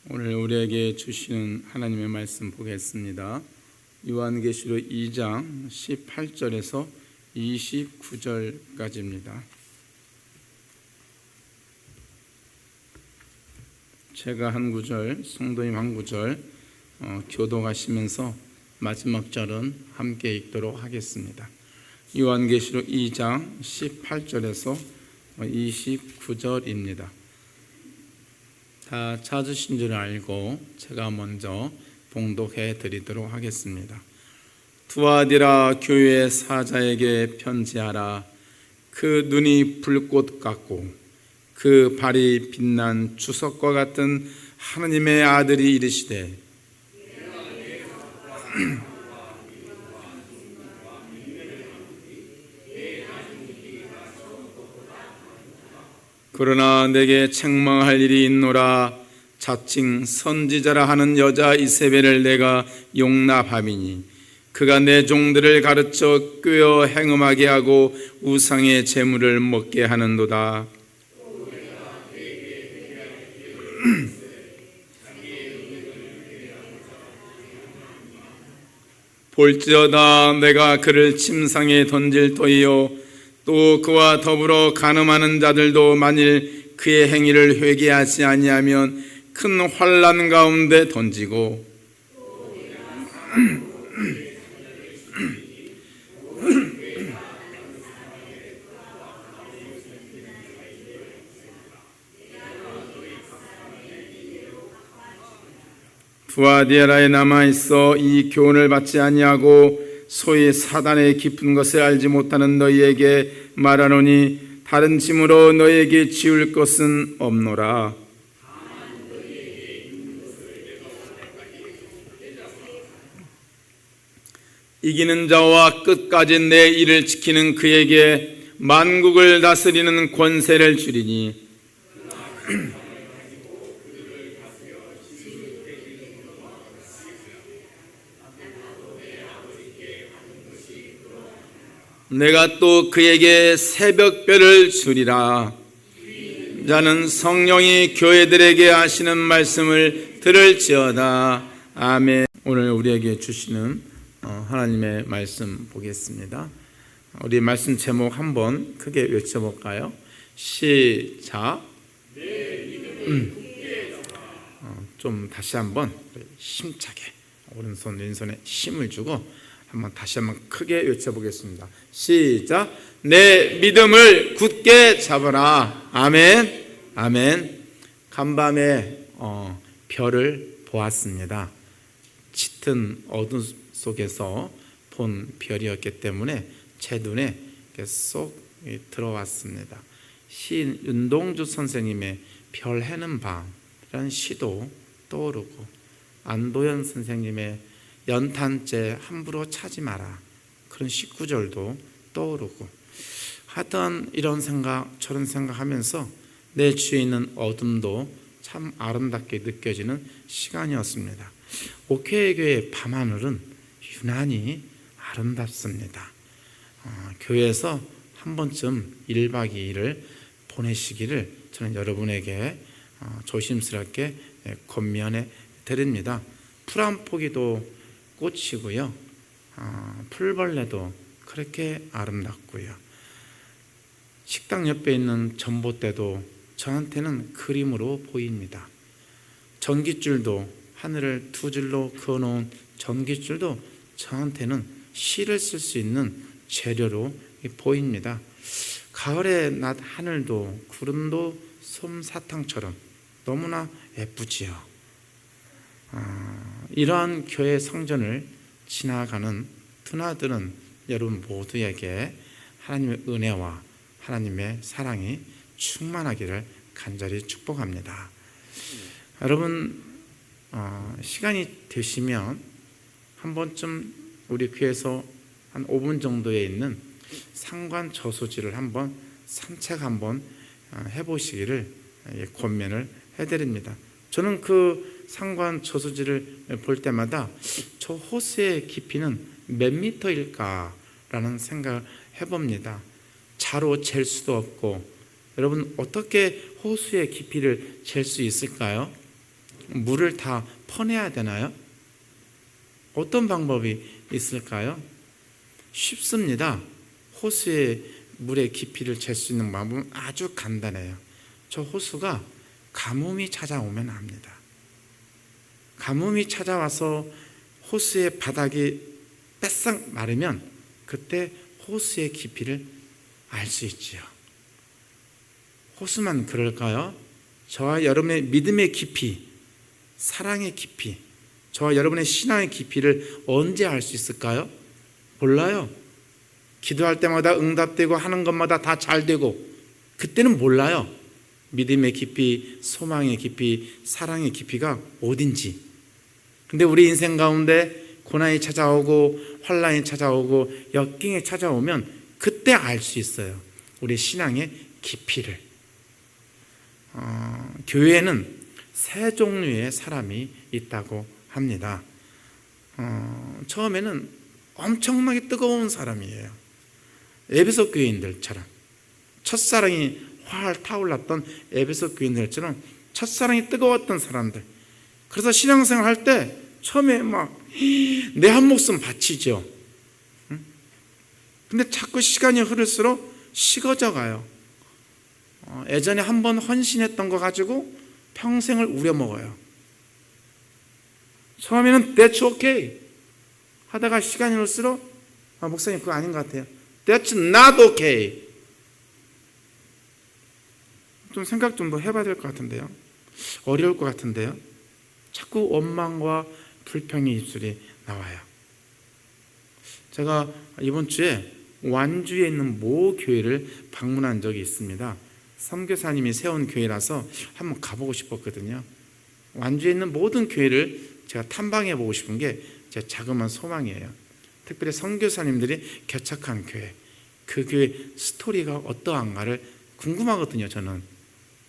오늘 우리에게 주시는 하나님의 말씀 보겠습니다. 요한계시록 2장 18절에서 29절까지입니다. 제가 한 구절, 성도님 한 구절 교독하시면서 마지막 절은 함께 읽도록 하겠습니다. 요한계시록 2장 18절에서 29절입니다. 다 찾으신 줄 알고 제가 먼저 봉독해 드리도록 하겠습니다. 두아디라 교회의 사자에게 편지하라. 그 눈이 불꽃 같고 그 발이 빛난 주석과 같은 하느님의 아들이 이르시되 그러나 내게 책망할 일이 있노라. 자칭 선지자라 하는 여자 이세벨을 내가 용납함이니 그가 내 종들을 가르쳐 꾀어 행음하게 하고 우상의 제물을 먹게 하는도다. 볼지어다 내가 그를 침상에 던질 터이요 또 그와 더불어 간음하는 자들도 만일 그의 행위를 회개하지 아니하면 큰 환난 가운데 던지고 두아디아라에 남아있어 이 교훈을 받지 아니하고 소위 사단의 깊은 것을 알지 못하는 너희에게 말하노니 다른 짐으로 너희에게 지울 것은 없노라. 이기는 자와 끝까지 내 일을 지키는 그에게 만국을 다스리는 권세를 주리니 내가 또 그에게 새벽별을 주리라. 자는 성령이 교회들에게 하시는 말씀을 들을지어다. 아멘. 오늘 우리에게 주시는 하나님의 말씀 보겠습니다. 우리 말씀 제목 한번 크게 외쳐볼까요? 시작. 좀 다시 한번 힘차게 오른손 왼손에 힘을 주고 한번 다시 한번 크게 외쳐보겠습니다. 시작. 내 믿음을 굳게 잡아라. 아멘. 아멘. 간밤에 별을 보았습니다. 짙은 어둠 속에서 본 별이었기 때문에 제 눈에 쏙 들어왔습니다. 시인 윤동주 선생님의 별 해는 밤이라는 시도 떠오르고 안도현 선생님의 연탄재 함부로 차지 마라 그런 19절도 떠오르고 하여튼 이런 생각 저런 생각하면서 내 주위에 있는 어둠도 참 아름답게 느껴지는 시간이었습니다. 옥회교의 밤하늘은 유난히 아름답습니다. 교회에서 한 번쯤 1박 2일을 보내시기를 저는 여러분에게 조심스럽게 권면해 드립니다. 풀 한 포기도 꽃이고요. 풀벌레도 그렇게 아름답고요. 식당 옆에 있는 전봇대도 저한테는 그림으로 보입니다. 전깃줄도 하늘을 두 줄로 그어놓은 전깃줄도 저한테는 시를 쓸 수 있는 재료로 보입니다. 가을의 낮 하늘도 구름도 솜사탕처럼 너무나 예쁘지요. 이러한 교회 성전을 지나가는 드나드는 여러분 모두에게 하나님의 은혜와 하나님의 사랑이 충만하기를 간절히 축복합니다. 여러분 시간이 되시면 한 번쯤 우리 교회에서 한 5분 정도에 있는 상관 저수지를 한번 산책 한번 해보시기를 권면을 해드립니다. 저는 그 상관 저수지를 볼 때마다 저 호수의 깊이는 몇 미터일까라는 생각을 해봅니다. 자로 잴 수도 없고 여러분 어떻게 호수의 깊이를 잴 수 있을까요? 물을 다 퍼내야 되나요? 어떤 방법이 있을까요? 쉽습니다. 호수의 물의 깊이를 잴 수 있는 방법은 아주 간단해요. 저 호수가 가뭄이 찾아오면 합니다. 가뭄이 찾아와서 호수의 바닥이 빼싹 마르면 그때 호수의 깊이를 알 수 있지요. 호수만 그럴까요? 저와 여러분의 믿음의 깊이, 사랑의 깊이, 저와 여러분의 신앙의 깊이를 언제 알 수 있을까요? 몰라요. 기도할 때마다 응답되고 하는 것마다 다 잘 되고 그때는 몰라요. 믿음의 깊이, 소망의 깊이, 사랑의 깊이가 어딘지. 근데 우리 인생 가운데 고난이 찾아오고 환난이 찾아오고 역경이 찾아오면 그때 알 수 있어요. 우리 신앙의 깊이를. 교회에는 세 종류의 사람이 있다고 합니다. 처음에는 엄청나게 뜨거운 사람이에요. 에베소 교인들처럼 첫사랑이 활 타올랐던 에베소 교인들처럼 첫사랑이 뜨거웠던 사람들. 그래서 신앙생활 할 때 처음에 막 내 한 목숨 바치죠. 근데 자꾸 시간이 흐를수록 식어져 가요. 예전에 한번 헌신했던 거 가지고 평생을 우려먹어요. 처음에는 That's okay 하다가 시간이 흐를수록 목사님 그거 아닌 것 같아요. That's not okay. 좀 생각 좀 더 해봐야 될 것 같은데요. 어려울 것 같은데요. 자꾸 원망과 불평의 입술이 나와요. 제가 이번 주에 완주에 있는 모 교회를 방문한 적이 있습니다. 선교사님이 세운 교회라서 한번 가보고 싶었거든요. 완주에 있는 모든 교회를 제가 탐방해 보고 싶은 게 제 자그마한 소망이에요. 특별히 선교사님들이 개척한 교회, 그 교회 스토리가 어떠한가를 궁금하거든요. 저는.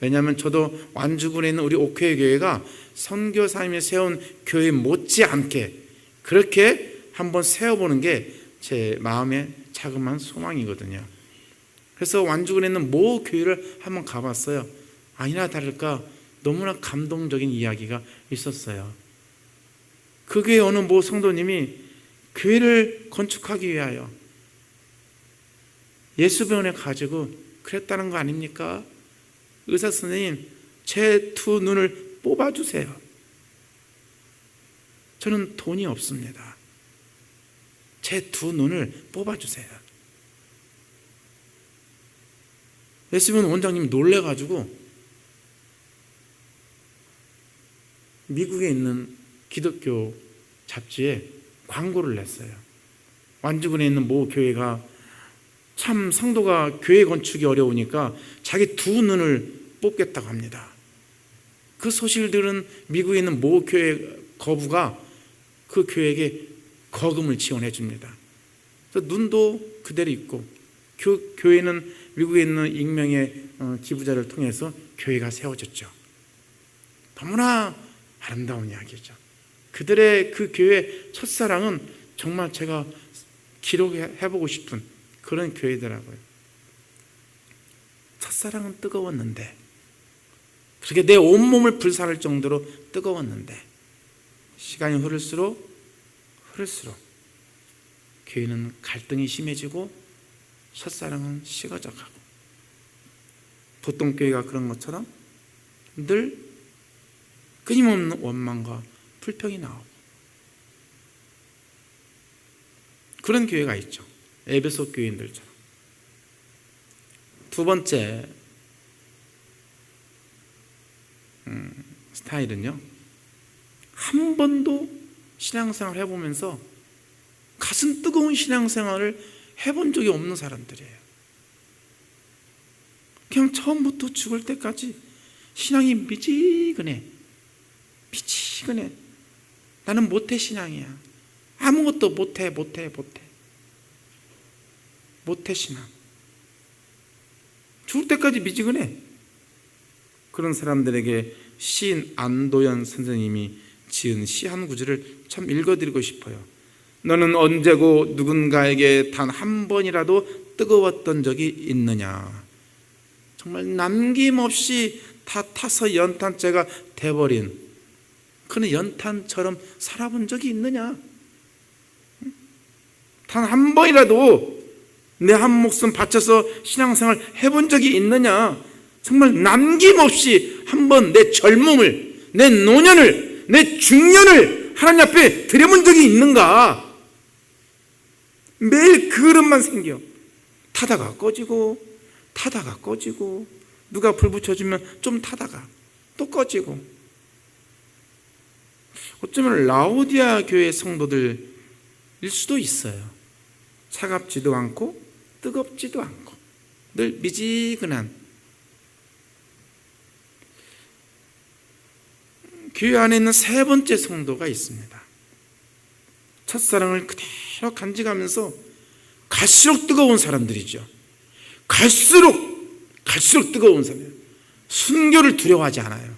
왜냐하면 저도 완주군에 있는 우리 옥회 교회가 선교사님이 세운 교회 못지않게 그렇게 한번 세워보는 게 제 마음의 자그마한 소망이거든요. 그래서 완주군에 있는 모 교회를 한번 가봤어요. 아니나 다를까 너무나 감동적인 이야기가 있었어요. 그 교회 어느 모 성도님이 교회를 건축하기 위하여 예수병원에 가지고 그랬다는 거 아닙니까? 의사 선생님, 제 두 눈을 뽑아주세요. 저는 돈이 없습니다. 제 두 눈을 뽑아주세요. 예수병원 원장님이 놀래가지고 미국에 있는 기독교 잡지에 광고를 냈어요. 완주군에 있는 모 교회가 참 성도가 교회 건축이 어려우니까 자기 두 눈을 뽑겠다고 합니다. 그 소식을 들은 미국에 있는 모 교회 거부가 그 교회에게 거금을 지원해 줍니다. 그래서 눈도 그대로 있고 교회는 미국에 있는 익명의 기부자를 통해서 교회가 세워졌죠. 너무나 아름다운 이야기죠. 그들의 그 교회 첫사랑은 정말 제가 기록해보고 싶은 그런 교회더라고요. 첫사랑은 뜨거웠는데, 그렇게 내 온몸을 불살할 정도로 뜨거웠는데 시간이 흐를수록 교회는 갈등이 심해지고 첫사랑은 식어져 가고, 보통 교회가 그런 것처럼 늘 끊임없는 원망과 불평이 나오고 그런 교회가 있죠. 에베소 교인들처럼. 두 번째 스타일은요, 한 번도 신앙생활 해보면서 가슴 뜨거운 신앙생활을 해본 적이 없는 사람들이에요. 그냥 처음부터 죽을 때까지 신앙이 미지근해. 나는 모태 신앙이야. 아무것도 모태 신앙. 죽을 때까지 미지근해. 그런 사람들에게 시인 안도연 선생님이 지은 시 한 구절을 참 읽어드리고 싶어요. 너는 언제고 누군가에게 단 한 번이라도 뜨거웠던 적이 있느냐. 정말 남김없이 다 타서 연탄재가 돼버린 그는 연탄처럼 살아본 적이 있느냐? 단 한 번이라도 내 한 목숨 바쳐서 신앙생활 해본 적이 있느냐? 정말 남김없이 한번 내 젊음을, 내 노년을, 내 중년을 하나님 앞에 드려본 적이 있는가? 매일 그릇만 생겨. 타다가 꺼지고, 타다가 꺼지고, 누가 불 붙여주면 좀 타다가 또 꺼지고. 어쩌면 라오디아 교회 성도들일 수도 있어요. 차갑지도 않고 뜨겁지도 않고 늘 미지근한 교회 안에 있는 세 번째 성도가 있습니다. 첫사랑을 그대로 간직하면서 갈수록 뜨거운 사람들이죠. 갈수록 뜨거운 사람이에요. 순교를 두려워하지 않아요.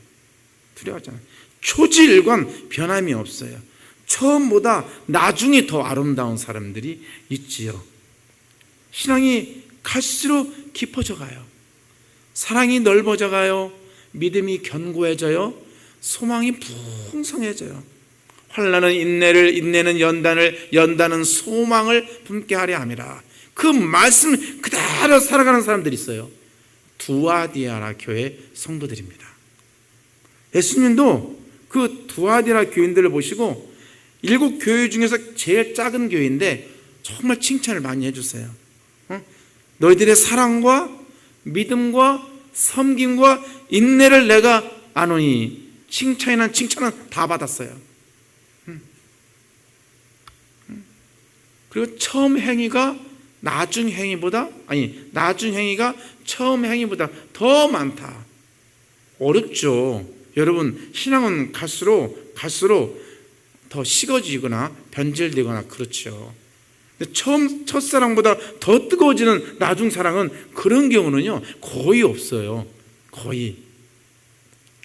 초지일관 변함이 없어요. 처음보다 나중이 더 아름다운 사람들이 있지요. 신앙이 갈수록 깊어져 가요. 사랑이 넓어져 가요. 믿음이 견고해져요. 소망이 풍성해져요. 환난은 인내를, 인내는 연단을, 연단은 소망을 품게 하려 함이라. 그 말씀 그대로 살아가는 사람들이 있어요. 두아디아라 교회 성도들입니다. 예수님도 그 두아디아라 교인들을 보시고 7 교회 중에서 제일 작은 교회인데 정말 칭찬을 많이 해주세요. 너희들의 사랑과 믿음과 섬김과 인내를 내가 아노니. 칭찬은 다 받았어요. 그리고 처음 행위가 나중 행위가 처음 행위보다 더 많다. 어렵죠. 여러분, 신앙은 갈수록 더 식어지거나 변질되거나 그렇죠. 첫사랑보다 더 뜨거워지는 나중 사랑은 그런 경우는요 거의 없어요. 거의.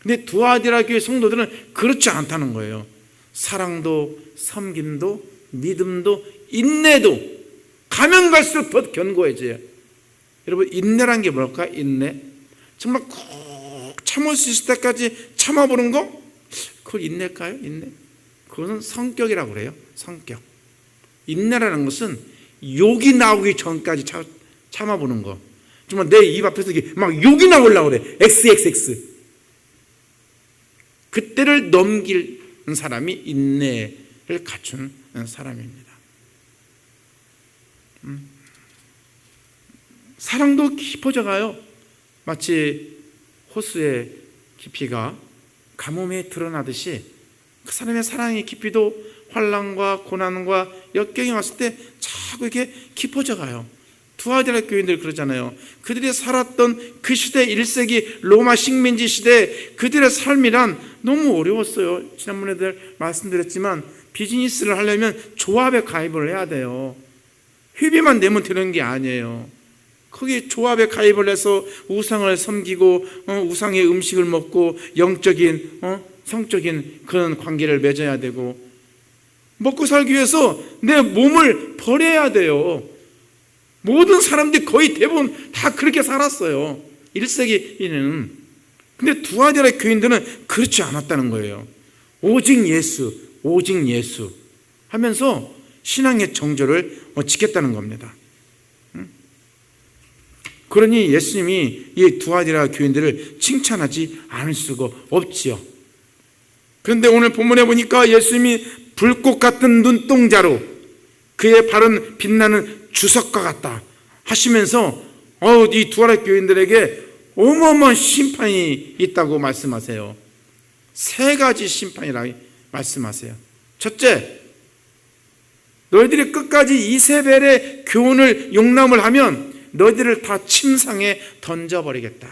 근데 두아디라 교회 성도들은 그렇지 않다는 거예요. 사랑도 섬김도 믿음도 인내도 가면 갈수록 더 견고해져요. 여러분, 인내란 게 뭘까? 인내. 정말 꼭 참을 수 있을 때까지 참아보는 거? 그걸 인내일까요? 인내? 그것은 성격이라고 그래요. 성격. 인내라는 것은 욕이 나오기 전까지 참아보는 거. 정말 내 입 앞에서 막 욕이 나오려고 그래. XXX. 그때를 넘기는 사람이 인내를 갖춘 사람입니다. 사랑도 깊어져 가요. 마치 호수의 깊이가 가뭄에 드러나듯이 그 사람의 사랑의 깊이도 환난과 고난과 역경이 왔을 때 자꾸 이렇게 깊어져 가요. 두아디라 교인들 그러잖아요. 그들이 살았던 그 시대 1세기 로마 식민지 시대 그들의 삶이란 너무 어려웠어요. 지난번에도 말씀드렸지만 비즈니스를 하려면 조합에 가입을 해야 돼요. 회비만 내면 되는 게 아니에요. 거기 조합에 가입을 해서 우상을 섬기고 우상의 음식을 먹고 영적인 성적인 그런 관계를 맺어야 되고 먹고 살기 위해서 내 몸을 버려야 돼요. 모든 사람들이 거의 대부분 다 그렇게 살았어요. 1세기에는. 근데 두아디라 교인들은 그렇지 않았다는 거예요. 오직 예수 하면서 신앙의 정절을 지켰다는 겁니다. 그러니 예수님이 이 두아디라 교인들을 칭찬하지 않을 수가 없지요. 그런데 오늘 본문에 보니까 예수님이 불꽃 같은 눈동자로 그의 발은 빛나는 주석과 같다 하시면서 이 두아디라 교인들에게 어마어마한 심판이 있다고 말씀하세요. 3가지 심판이라고 말씀하세요. 첫째, 너희들이 끝까지 이세벨의 교훈을 용납을 하면 너희들을 다 침상에 던져버리겠다.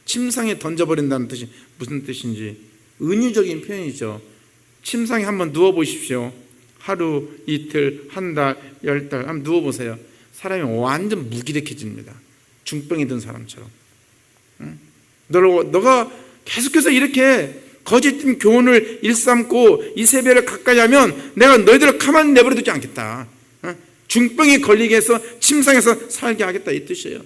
침상에 던져버린다는 뜻이 무슨 뜻인지 은유적인 표현이죠. 침상에 한번 누워보십시오. 하루, 이틀, 한 달, 10달 한번 누워보세요. 사람이 완전 무기력해집니다. 중병이 든 사람처럼. 너가 계속해서 이렇게 거짓된 교훈을 일삼고 이세벨을 가까이 하면 내가 너희들을 가만히 내버려두지 않겠다. 중병이 걸리게 해서 침상에서 살게 하겠다 이 뜻이에요.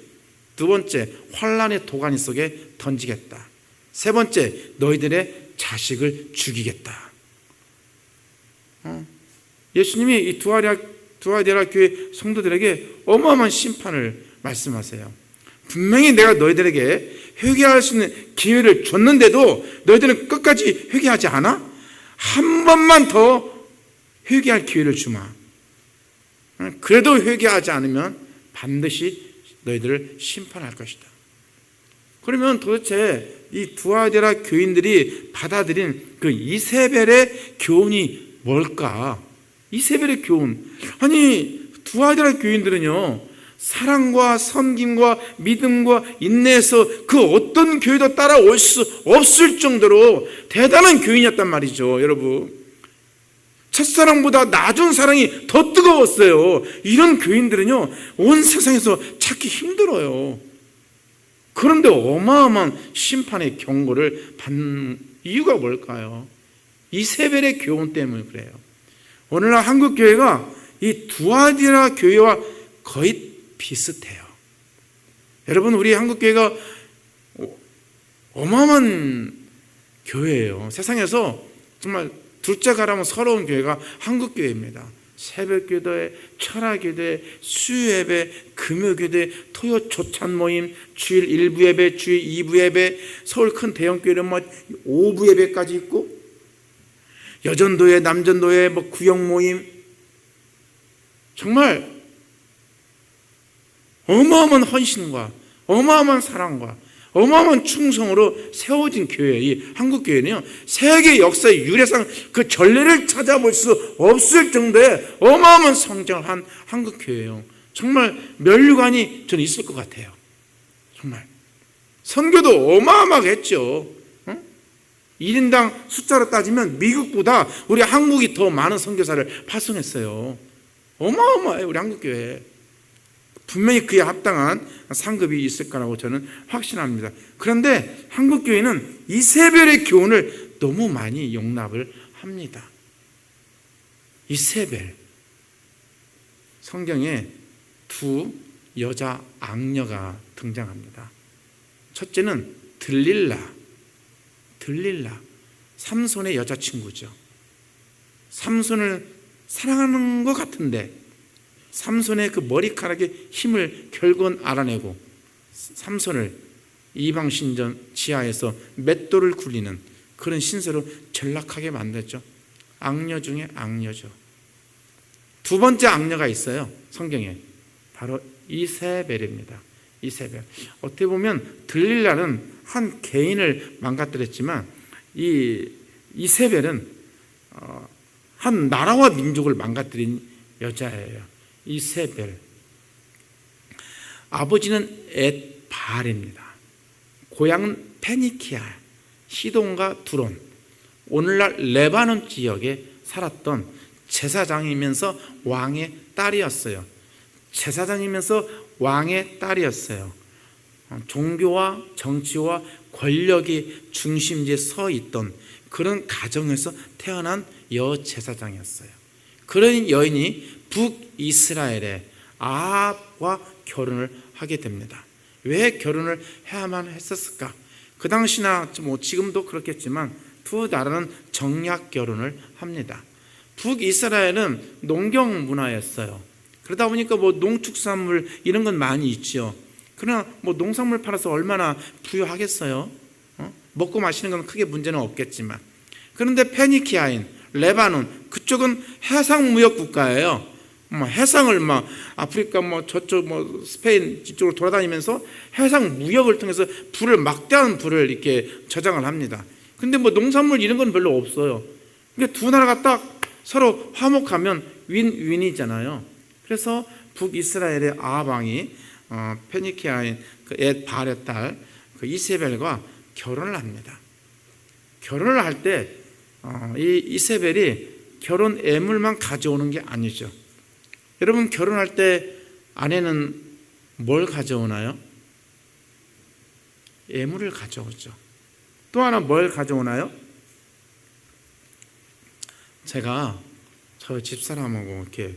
2번째, 환란의 도가니 속에 던지겠다. 3번째, 너희들의 자식을 죽이겠다. 예수님이 이 두아디라 교회 성도들에게 어마어마한 심판을 말씀하세요. 분명히 내가 너희들에게 회개할 수 있는 기회를 줬는데도 너희들은 끝까지 회개하지 않아? 한 번만 더 회개할 기회를 주마. 그래도 회개하지 않으면 반드시 너희들을 심판할 것이다. 그러면 도대체 이 두아디라 교인들이 받아들인 그 이세벨의 교훈이 뭘까? 이세벨의 교훈. 아니, 두아디라 교인들은요, 사랑과 섬김과 믿음과 인내에서 그 어떤 교회도 따라올 수 없을 정도로 대단한 교인이었단 말이죠, 여러분. 첫사랑보다 나중 사랑이 더 뜨거웠어요. 이런 교인들은요, 온 세상에서 찾기 힘들어요. 그런데 어마어마한 심판의 경고를 받는 이유가 뭘까요? 이세벨의 교훈 때문에 그래요. 오늘날 한국 교회가 이 두아디라 교회와 거의 비슷해요. 여러분, 우리 한국 교회가 어마어마한 교회예요. 세상에서 정말 둘째 가라면 서러운 교회가 한국 교회입니다. 새벽기도회, 철학기도회, 수요예배, 금요기도회, 토요 조찬 모임, 주일 1부 예배, 주일 2부 예배, 서울 큰 대형교회는 5부 예배까지 있고, 여전도회, 남전도회, 구역 모임, 정말 어마어마한 헌신과 어마어마한 사랑과 어마어마한 충성으로 세워진 교회, 이 한국교회는요, 세계 역사의 유래상 그 전례를 찾아볼 수 없을 정도의 어마어마한 성장을 한 한국교회예요. 정말 면류관이 저는 있을 것 같아요. 정말 선교도 어마어마하게 했죠. 1인당 숫자로 따지면 미국보다 우리 한국이 더 많은 선교사를 파송했어요. 어마어마해요, 우리 한국교회. 분명히 그에 합당한 상급이 있을 거라고 저는 확신합니다. 그런데 한국교회는 이세벨의 교훈을 너무 많이 용납을 합니다. 이세벨, 성경에 두 여자 악녀가 등장합니다. 첫째는 들릴라, 삼손의 여자친구죠. 삼손을 사랑하는 것 같은데 삼손의 그 머리카락의 힘을 결국은 알아내고 삼손을 이방신전 지하에서 맷돌을 굴리는 그런 신세로 전락하게 만들었죠. 악녀 중에 악녀죠. 두 번째 악녀가 있어요, 성경에. 바로 이세벨입니다. 이세벨. 어떻게 보면 들릴라는 한 개인을 망가뜨렸지만 이 이세벨은 한 나라와 민족을 망가뜨린 여자예요. 이세벨. 아버지는 엣바알입니다. 고향은 페니키아, 시돈과 두론, 오늘날 레바논 지역에 살았던 제사장이면서 왕의 딸이었어요. 종교와 정치와 권력이 중심지에 서 있던 그런 가정에서 태어난 여제사장이었어요. 그런 여인이 북이스라엘의 아합과 결혼을 하게 됩니다. 왜 결혼을 해야만 했었을까? 그 당시나 지금도 그렇겠지만 두 나라는 정략 결혼을 합니다. 북이스라엘은 농경 문화였어요. 그러다 보니까 농축산물 이런 건 많이 있죠. 그러나 농산물 팔아서 얼마나 부유하겠어요? 먹고 마시는 건 크게 문제는 없겠지만. 그런데 페니키아인 레바논, 그쪽은 해상무역 국가예요. 해상을 아프리카 저쪽 스페인 이쪽으로 돌아다니면서 해상 무역을 통해서 막대한 부를 이렇게 저장을 합니다. 근데 농산물 이런 건 별로 없어요. 그러니까 두 나라가 딱 서로 화목하면 윈윈이잖아요. 그래서 북이스라엘의 아합 왕이 페니키아인 그 엣바알의 딸 그 이세벨과 결혼을 합니다. 결혼을 할 때 이 이세벨이 결혼 예물만 가져오는 게 아니죠. 여러분, 결혼할 때 아내는 뭘 가져오나요? 예물을 가져오죠. 또 하나 뭘 가져오나요? 제가 저희 집사람하고 이렇게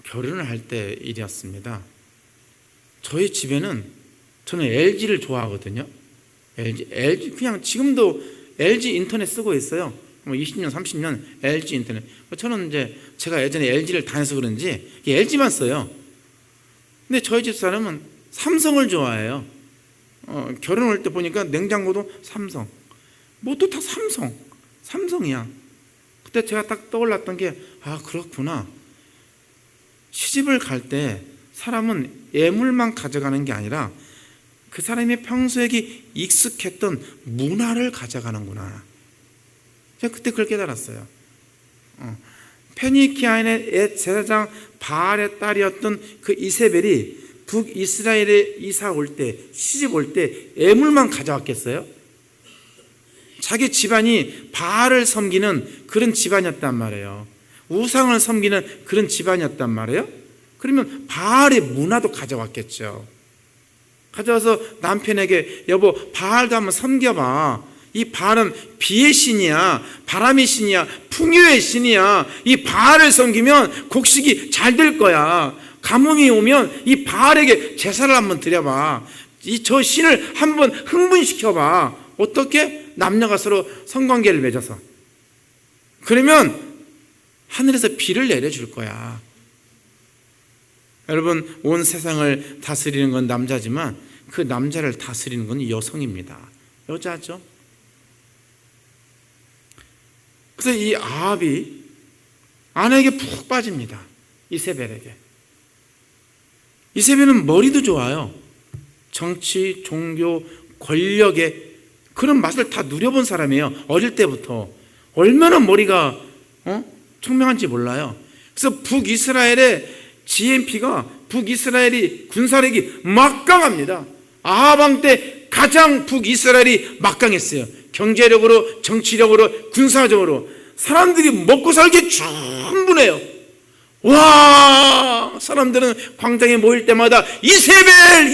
결혼을 할 때 일이었습니다. 저희 집에는 저는 LG를 좋아하거든요. LG 그냥 지금도 LG 인터넷 쓰고 있어요. 20년, 30년 LG 인터넷. 저는 이제 제가 예전에 LG를 다녀서 그런지 LG만 써요. 근데 저희 집 사람은 삼성을 좋아해요. 결혼할 때 보니까 냉장고도 삼성, 뭐도 다 삼성이야. 그때 제가 딱 떠올랐던 게, 그렇구나. 시집을 갈 때 사람은 예물만 가져가는 게 아니라 그 사람이 평소에 익숙했던 문화를 가져가는구나. 제가 그때 그걸 깨달았어요. 페니키아인의 제사장 바알의 딸이었던 그 이세벨이 북이스라엘에 이사 올 때, 시집 올 때 예물만 가져왔겠어요? 자기 집안이 바알을 섬기는 그런 집안이었단 말이에요. 우상을 섬기는 그런 집안이었단 말이에요. 그러면 바알의 문화도 가져왔겠죠. 가져와서 남편에게, 여보, 바알도 한번 섬겨봐. 이 바알은 비의 신이야, 바람의 신이야, 풍요의 신이야. 이 바알을 섬기면 곡식이 잘 될 거야. 가뭄이 오면 이 바알에게 제사를 한번 드려봐. 저 신을 한번 흥분시켜봐. 어떻게? 남녀가 서로 성관계를 맺어서. 그러면 하늘에서 비를 내려줄 거야. 여러분, 온 세상을 다스리는 건 남자지만 그 남자를 다스리는 건 여성입니다. 여자죠. 그래서 이 아합이 아내에게 푹 빠집니다. 이세벨에게. 이세벨은 머리도 좋아요. 정치, 종교, 권력의 그런 맛을 다 누려본 사람이에요. 어릴 때부터. 얼마나 머리가 청명한지 몰라요. 그래서 북이스라엘의 GNP가, 북이스라엘이 군사력이 막강합니다. 아합 왕 때 가장 북이스라엘이 막강했어요. 경제력으로, 정치력으로, 군사적으로. 사람들이 먹고 살기 충분해요. 와, 사람들은 광장에 모일 때마다 이세벨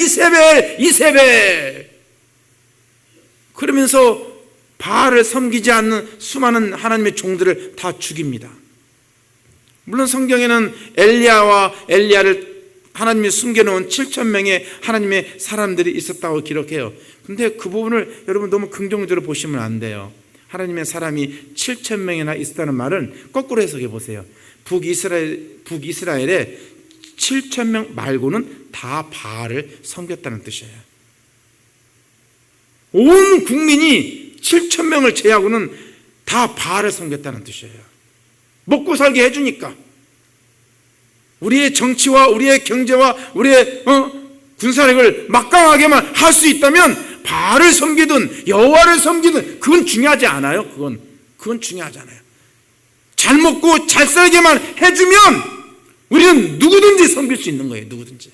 그러면서 바알을 섬기지 않는 수많은 하나님의 종들을 다 죽입니다. 물론 성경에는 엘리야와 엘리야를 하나님이 숨겨놓은 7,000명의 하나님의 사람들이 있었다고 기록해요. 근데 그 부분을 여러분 너무 긍정적으로 보시면 안 돼요. 하나님의 사람이 7,000명이나 있었다는 말은 거꾸로 해석해 보세요. 북이스라엘의 7,000명 말고는 다 바알을 섬겼다는 뜻이에요. 온 국민이 7,000명을 제하고는 다 바알을 섬겼다는 뜻이에요. 먹고 살게 해주니까. 우리의 정치와 우리의 경제와 우리의 군사력을 막강하게만 할 수 있다면 바알을 섬기든 여호와를 섬기든 그건 중요하지 않아요. 그건 중요하지 않아요. 잘 먹고 잘 살게만 해주면 우리는 누구든지 섬길 수 있는 거예요. 누구든지.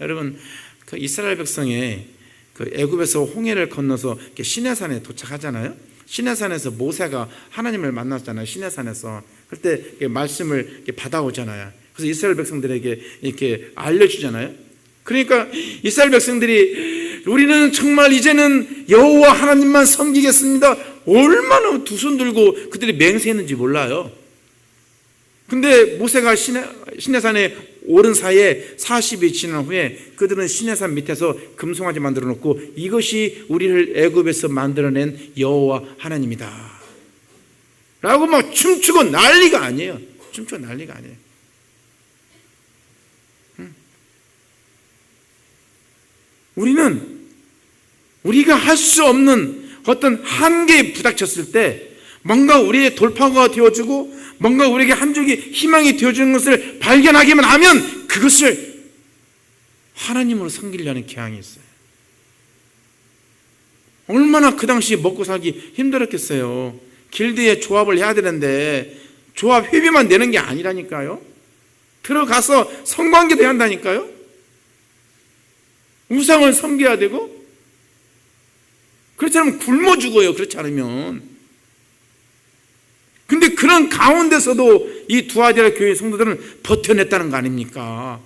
여러분, 그 이스라엘 백성의 그 애굽에서 홍해를 건너서 시내산에 도착하잖아요. 시내산에서 모세가 하나님을 만났잖아요. 시내산에서. 그때 말씀을 받아오잖아요. 그래서 이스라엘 백성들에게 이렇게 알려주잖아요. 그러니까 이스라엘 백성들이 우리는 정말 이제는 여호와 하나님만 섬기겠습니다. 얼마나 두 손 들고 그들이 맹세했는지 몰라요. 근데 모세가 시내산에 오른 사이에 40이 지난 후에 그들은 시내산 밑에서 금송아지 만들어 놓고 이것이 우리를 애굽에서 만들어낸 여호와 하나님이다 라고 막 춤추고 난리가 아니에요. 춤추고 난리가 아니에요. 우리는 우리가 할 수 없는 어떤 한계에 부닥쳤을 때 뭔가 우리의 돌파구가 되어주고 뭔가 우리에게 한 줄기 희망이 되어주는 것을 발견하기만 하면 그것을 하나님으로 섬기려는 경향이 있어요. 얼마나 그 당시 먹고 살기 힘들었겠어요. 길드에 조합을 해야 되는데 조합 회비만 내는 게 아니라니까요. 들어가서 성관계도 해야 한다니까요. 우상을 섬겨야 되고, 그렇지 않으면 굶어 죽어요. 그렇지 않으면. 근데 그런 가운데서도 이 두아디라 교회 성도들은 버텨냈다는 거 아닙니까?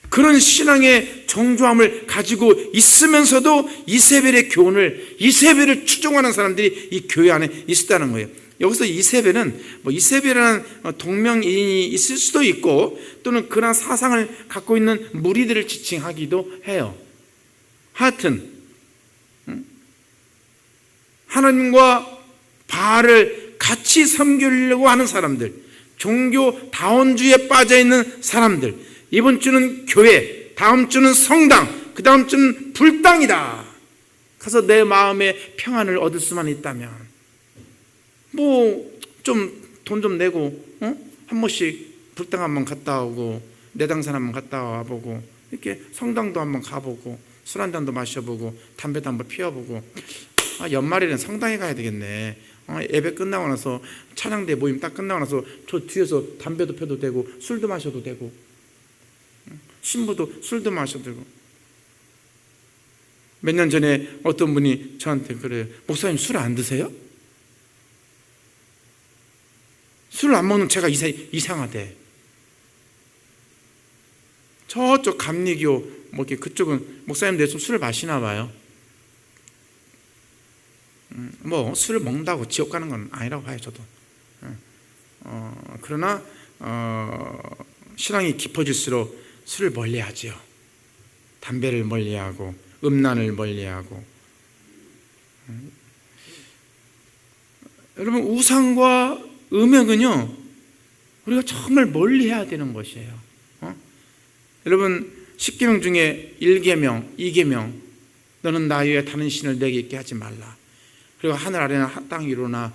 그런 신앙의 정조함을 가지고 있으면서도 이세벨의 교훈을, 이세벨을 추종하는 사람들이 이 교회 안에 있었다는 거예요. 여기서 이세벨은 이세벨이라는 동명이인이 있을 수도 있고 또는 그런 사상을 갖고 있는 무리들을 지칭하기도 해요. 하여튼 하나님과 바알을 같이 섬기려고 하는 사람들, 종교 다원주의에 빠져있는 사람들, 이번 주는 교회, 다음 주는 성당, 그 다음 주는 불당이다. 가서 내 마음의 평안을 얻을 수만 있다면 뭐 좀 돈 좀 내고 한 번씩 불당 한번 갔다 오고 내당산 한번 갔다 와보고 이렇게 성당도 한번 가보고 술 한 잔도 마셔보고 담배도 한번 피워보고 연말에는 성당에 가야 되겠네. 예배 끝나고 나서 찬양대 모임 딱 끝나고 나서 저 뒤에서 담배도 펴도 되고 술도 마셔도 되고 신부도 술도 마셔도 되고. 몇 년 전에 어떤 분이 저한테 그래요. 목사님 술 안 드세요? 술을 안 먹는 제가 이상하대. 저쪽 감리교 뭐 이렇게 그쪽은 목사님들 좀 술을 마시나 봐요. 뭐 술을 먹는다고 지옥 가는 건 아니라고 봐요 저도. 그러나 신앙이 깊어질수록 술을 멀리하지요. 담배를 멀리하고 음란을 멀리하고. 여러분 우상과 음행은요 우리가 정말 멀리해야 되는 것이에요. 여러분 10계명 중에 1계명, 2계명 너는 나 외에 다른 신을 내게 있게 하지 말라. 그리고 하늘 아래나 땅 위로나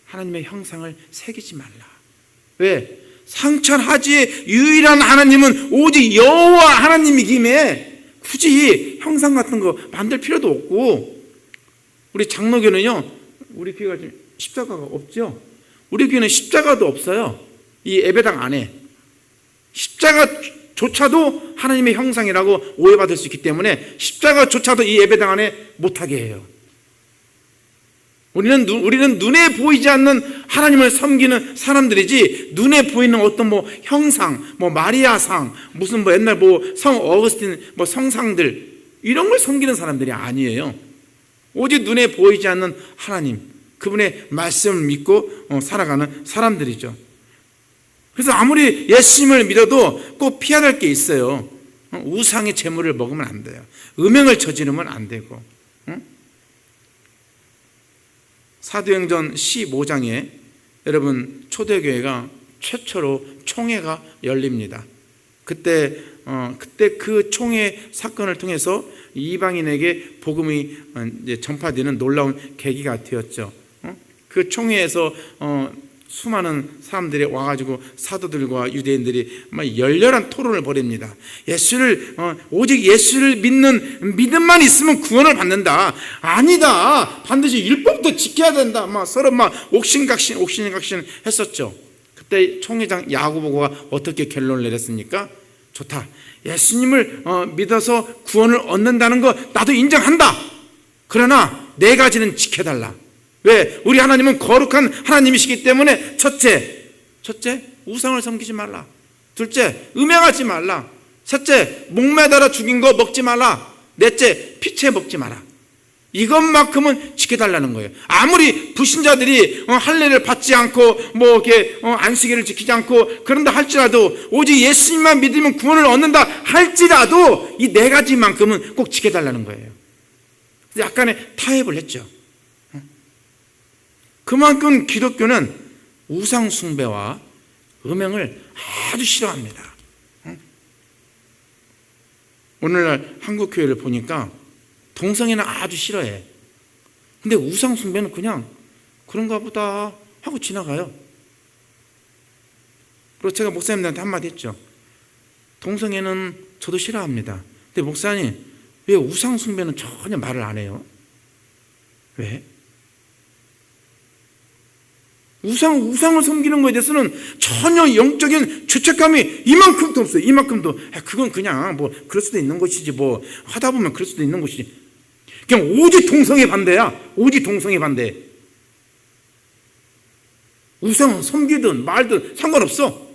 하나님의 형상을 새기지 말라. 왜? 상천하지의 유일한 하나님은 오직 여호와 하나님이기에 굳이 형상 같은 거 만들 필요도 없고. 우리 장로교는요 우리 교회가 지금 십자가가 없죠. 우리 교회는 십자가도 없어요. 이 예배당 안에 십자가조차도 하나님의 형상이라고 오해받을 수 있기 때문에 십자가조차도 이 예배당 안에 못하게 해요. 우리는 눈에 보이지 않는 하나님을 섬기는 사람들이지 눈에 보이는 어떤 뭐 형상, 뭐 마리아상, 무슨 뭐 옛날 뭐 성 어거스틴 뭐 성상들 이런 걸 섬기는 사람들이 아니에요. 오직 눈에 보이지 않는 하나님, 그분의 말씀을 믿고 살아가는 사람들이죠. 그래서 아무리 예수님을 믿어도 꼭 피해야 될 게 있어요. 우상의 제물을 먹으면 안 돼요. 음행을 저지르면 안 되고. 사도행전 15장에 여러분 초대교회가 최초로 총회가 열립니다. 그때 그 총회 사건을 통해서 이방인에게 복음이 이제 전파되는 놀라운 계기가 되었죠. 그 총회에서 수많은 사람들이 와가지고 사도들과 유대인들이 막 열렬한 토론을 벌입니다. 오직 예수를 믿는 믿음만 있으면 구원을 받는다. 아니다. 반드시 율법도 지켜야 된다. 막 서로 막 옥신각신 했었죠. 그때 총회장 야고보가 어떻게 결론을 내렸습니까? 좋다. 예수님을 믿어서 구원을 얻는다는 거 나도 인정한다. 그러나 네 가지는 지켜달라. 왜? 우리 하나님은 거룩한 하나님이시기 때문에 첫째, 우상을 섬기지 말라. 둘째, 음행하지 말라. 셋째, 목매달아 죽인 거 먹지 말라. 넷째, 피채 먹지 마라. 이것만큼은 지켜달라는 거예요. 아무리 불신자들이 할례를 받지 않고 뭐 이렇게 안식일을 지키지 않고 그런다 할지라도 오직 예수님만 믿으면 구원을 얻는다 할지라도 이 네 가지만큼은 꼭 지켜달라는 거예요. 약간의 타협을 했죠. 그만큼 기독교는 우상 숭배와 음행을 아주 싫어합니다. 오늘날 한국 교회를 보니까 동성애는 아주 싫어해. 근데 우상 숭배는 그냥 그런가 보다 하고 지나가요. 그리고 제가 목사님들한테 한마디 했죠. 동성애는 저도 싫어합니다. 근데 목사님 왜 우상 숭배는 전혀 말을 안 해요? 왜? 우상을 섬기는 것에 대해서는 전혀 영적인 죄책감이 이만큼도 없어요. 이만큼도. 그건 그냥 뭐 그럴 수도 있는 것이지 뭐 하다 보면 그럴 수도 있는 것이지. 그냥 오직 동성애 반대야. 오직 동성애 반대. 우상 섬기든 말든 상관없어.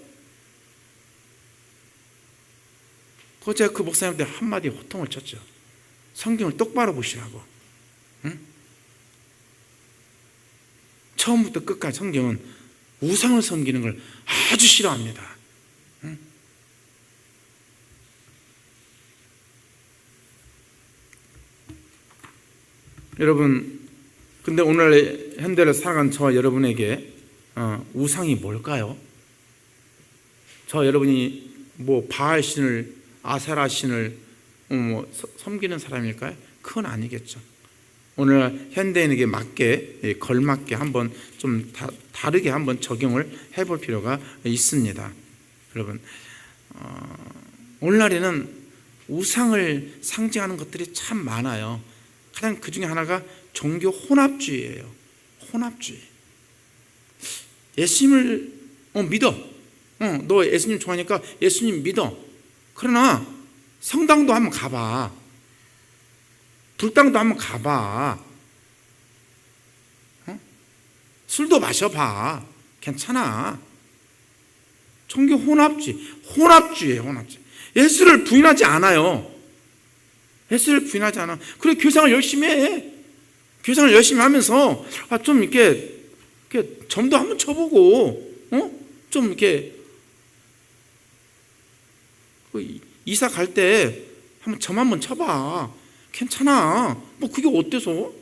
그거 제가 그 목사님한테 한마디 호통을 쳤죠. 성경을 똑바로 보시라고. 응? 처음부터 끝까지 성경은 우상을 섬기는 걸 아주 싫어합니다. 응? 여러분 근데 오늘 현대를 살아간 저와 여러분에게 우상이 뭘까요? 저 여러분이 뭐 바알 신을, 아세라 신을 섬기는 사람일까요? 그건 아니겠죠. 오늘 현대인에게 맞게, 걸맞게 한번 좀 다르게 한번 적용을 해볼 필요가 있습니다. 여러분, 오늘날에는 우상을 상징하는 것들이 참 많아요. 가장 그 중에 하나가 종교 혼합주의예요. 혼합주의. 예수님을 믿어. 너 예수님 좋아하니까 예수님 믿어. 그러나 성당도 한번 가봐. 불당도 한번 가봐. 술도 마셔봐. 괜찮아. 종교 혼합주의예요. 혼합주의. 예수를 부인하지 않아요. 예수를 부인하지 않아. 그래, 교상을 열심히 해. 교상을 열심히 하면서 좀 이렇게 점도 한번 쳐보고, 좀 이렇게 이사 갈 때 한번 점 한번 쳐봐. 괜찮아. 뭐 그게 어때서?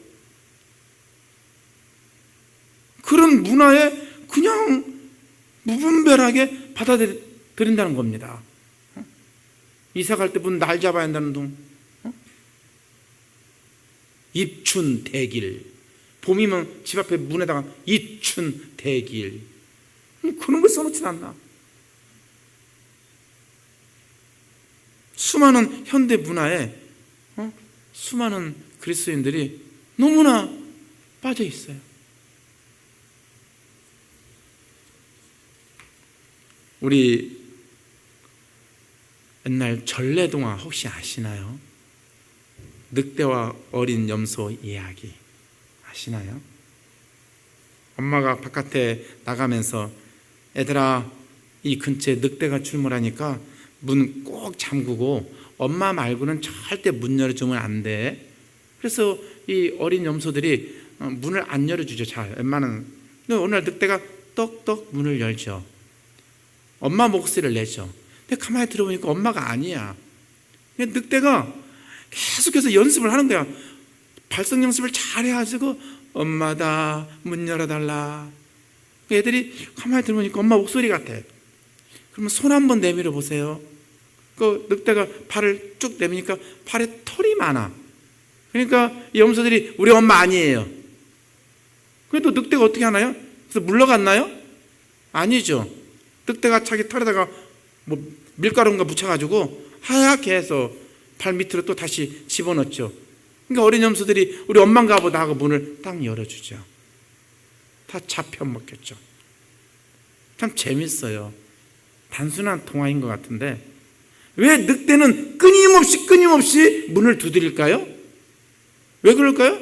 그런 문화에 그냥 무분별하게 받아들인다는 겁니다. 이사 갈 때 문 날 잡아야 한다는 둥. 입춘 대길. 봄이면 집 앞에 문에다가 입춘 대길. 그런 걸 써놓진 않나. 수많은 현대 문화에 수많은 그리스도인들이 너무나 빠져 있어요. 우리 옛날 전래동화 혹시 아시나요? 늑대와 어린 염소 이야기 아시나요? 엄마가 바깥에 나가면서 애들아, 이 근처에 늑대가 출몰하니까 문 꼭 잠그고 엄마 말고는 절대 문 열어주면 안 돼. 그래서 이 어린 염소들이 문을 안 열어주죠. 잘 웬만한. 근데 어느 날 늑대가 떡떡 문을 열죠. 엄마 목소리를 내죠. 근데 가만히 들어보니까 엄마가 아니야. 근데 늑대가 계속해서 연습을 하는 거야. 발성 연습을 잘 해가지고 엄마다, 문 열어달라. 애들이 가만히 들어보니까 엄마 목소리 같아. 그러면 손 한번 내밀어 보세요. 그 늑대가 발을 쭉 내미니까 발에 털이 많아. 그러니까 이 염소들이 우리 엄마 아니에요. 그래도 늑대가 어떻게 하나요? 그래서 물러갔나요? 아니죠. 늑대가 자기 털에다가 뭐 밀가루인가 묻혀가지고 하얗게 해서 발 밑으로 또 다시 집어넣죠. 그러니까 어린 염소들이 우리 엄마인가 보다 하고 문을 딱 열어주죠. 다 잡혀먹겠죠. 참 재밌어요. 단순한 동화인 것 같은데 왜 늑대는 끊임없이 문을 두드릴까요? 왜 그럴까요?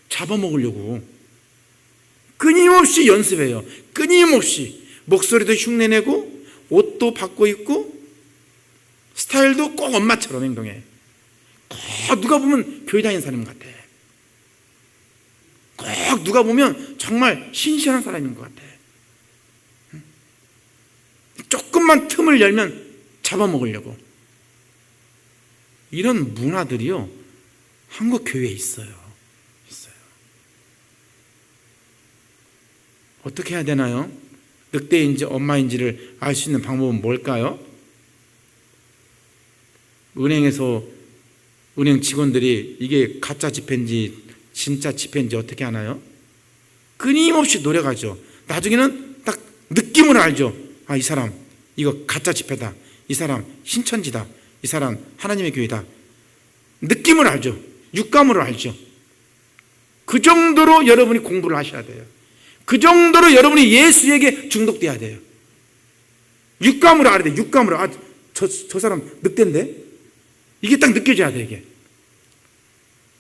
잡아먹으려고. 끊임없이 연습해요. 끊임없이. 목소리도 흉내내고 옷도 바꿔 입고 스타일도 꼭 엄마처럼 행동해. 꼭 누가 보면 교회 다니는 사람 같아. 꼭 누가 보면 정말 신실한 사람인 것 같아. 조금만 틈을 열면 잡아먹으려고. 이런 문화들이요, 한국 교회에 있어요. 어떻게 해야 되나요? 늑대인지 엄마인지를 알 수 있는 방법은 뭘까요? 은행에서 은행 직원들이 이게 가짜 지폐인지 진짜 지폐인지 어떻게 하나요? 끊임없이 노력하죠. 나중에는 딱 느낌으로 알죠. 아, 이 사람 이거 가짜 지폐다. 이 사람 신천지다. 이 사람 하나님의 교회다. 느낌을 알죠. 육감으로 알죠. 그 정도로 여러분이 공부를 하셔야 돼요. 그 정도로 여러분이 예수에게 중독돼야 돼요. 육감으로 알아야 돼요. 육감으로. 아, 저 사람 늑대인데? 이게 딱 느껴져야 돼, 이게.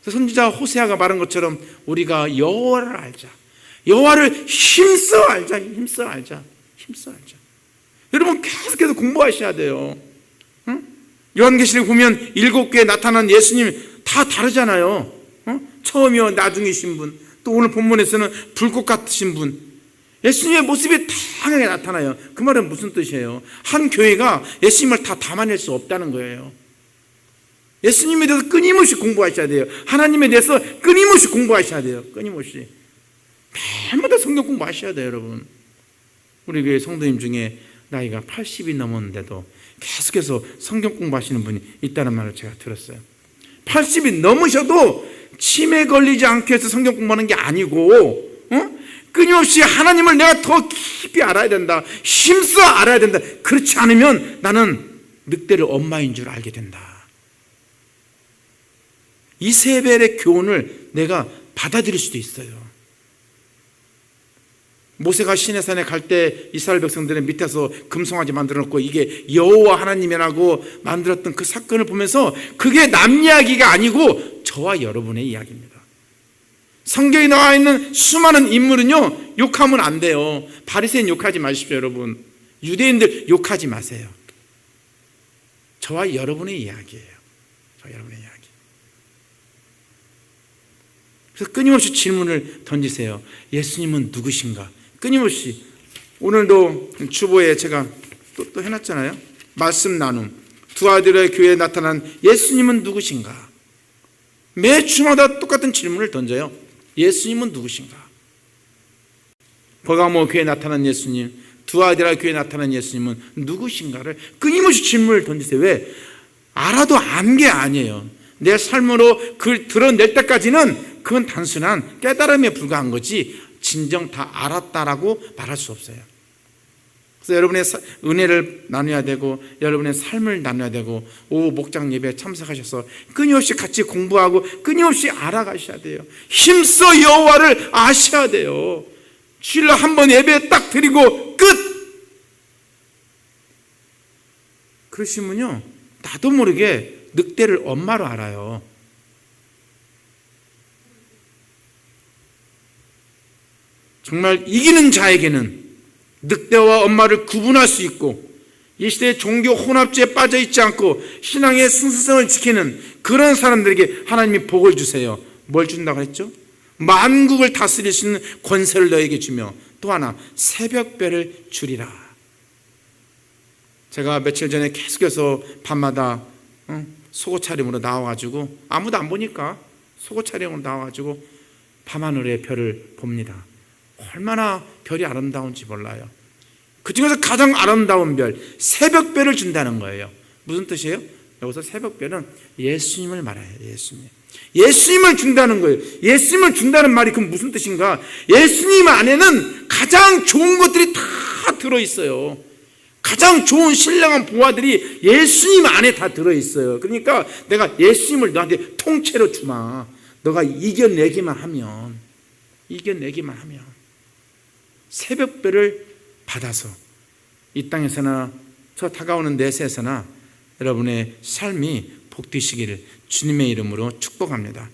선지자 호세아가 말한 것처럼 우리가 여호와를 알자. 여호와를 힘써 알자. 여러분 계속해서 공부하셔야 돼요. 응? 요한계시록 보면 7교회에 나타난 예수님 다 다르잖아요. 처음이요 나중이신 분, 또 오늘 본문에서는 불꽃 같으신 분. 예수님의 모습이 다양하게 나타나요. 그 말은 무슨 뜻이에요? 한 교회가 예수님을 다 담아낼 수 없다는 거예요. 예수님에 대해서 끊임없이 공부하셔야 돼요. 하나님에 대해서 끊임없이 공부하셔야 돼요. 끊임없이 매일마다 성경 공부하셔야 돼요. 여러분, 우리 교회 성도님 중에 나이가 80이 넘었는데도 계속해서 성경 공부하시는 분이 있다는 말을 제가 들었어요. 80이 넘으셔도 치매 걸리지 않기 위해서 성경 공부하는 게 아니고, 끊임없이 하나님을 내가 더 깊이 알아야 된다, 힘써 알아야 된다. 그렇지 않으면 나는 늑대를 엄마인 줄 알게 된다. 이세벨의 교훈을 내가 받아들일 수도 있어요. 모세가 시내산에 갈 때 이스라엘 백성들의 밑에서 금송아지 만들어 놓고 이게 여호와 하나님이라고 만들었던 그 사건을 보면서 그게 남 이야기가 아니고 저와 여러분의 이야기입니다. 성경에 나와 있는 수많은 인물은요, 욕하면 안 돼요. 바리새인 욕하지 마십시오. 여러분, 유대인들 욕하지 마세요. 저와 여러분의 이야기예요. 저와 여러분의 이야기. 그래서 끊임없이 질문을 던지세요. 예수님은 누구신가? 끊임없이. 오늘도 주보에 제가 또 해놨잖아요. 말씀 나눔. 두 아들의 교회에 나타난 예수님은 누구신가? 매 주마다 똑같은 질문을 던져요. 예수님은 누구신가? 버가모 교회에 나타난 예수님, 두 아들의 교회에 나타난 예수님은 누구신가를 끊임없이 질문을 던지세요. 왜? 알아도 안 게 아니에요. 내 삶으로 그걸 드러낼 때까지는 그건 단순한 깨달음에 불과한 거지 진정 다 알았다라고 말할 수 없어요. 그래서 여러분의 은혜를 나눠야 되고 여러분의 삶을 나눠야 되고 오후 목장 예배에 참석하셔서 끊임없이 같이 공부하고 끊임없이 알아가셔야 돼요. 힘써 여호와를 아셔야 돼요. 주일날 한번 예배 딱 드리고 끝! 그러시면요, 나도 모르게 늑대를 엄마로 알아요. 정말 이기는 자에게는 늑대와 엄마를 구분할 수 있고 이 시대의 종교 혼합주의에 빠져 있지 않고 신앙의 순수성을 지키는 그런 사람들에게 하나님이 복을 주세요. 뭘 준다고 했죠? 만국을 다스릴 수 있는 권세를 너에게 주며 또 하나 새벽별을 주리라. 제가 며칠 전에 계속해서 밤마다 속옷 차림으로 나와가지고 아무도 안 보니까 속옷 차림으로 나와가지고 밤하늘의 별을 봅니다. 얼마나 별이 아름다운지 몰라요. 그 중에서 가장 아름다운 별, 새벽별을 준다는 거예요. 무슨 뜻이에요? 여기서 새벽별은 예수님을 말해요. 예수님을 준다는 거예요. 예수님을 준다는 말이 그럼 무슨 뜻인가? 예수님 안에는 가장 좋은 것들이 다 들어있어요. 가장 좋은 신령한 보화들이 예수님 안에 다 들어있어요. 그러니까 내가 예수님을 너한테 통째로 주마. 너가 이겨내기만 하면 새벽별을 받아서 이 땅에서나 저 다가오는 내세에서나 여러분의 삶이 복되시기를 주님의 이름으로 축복합니다.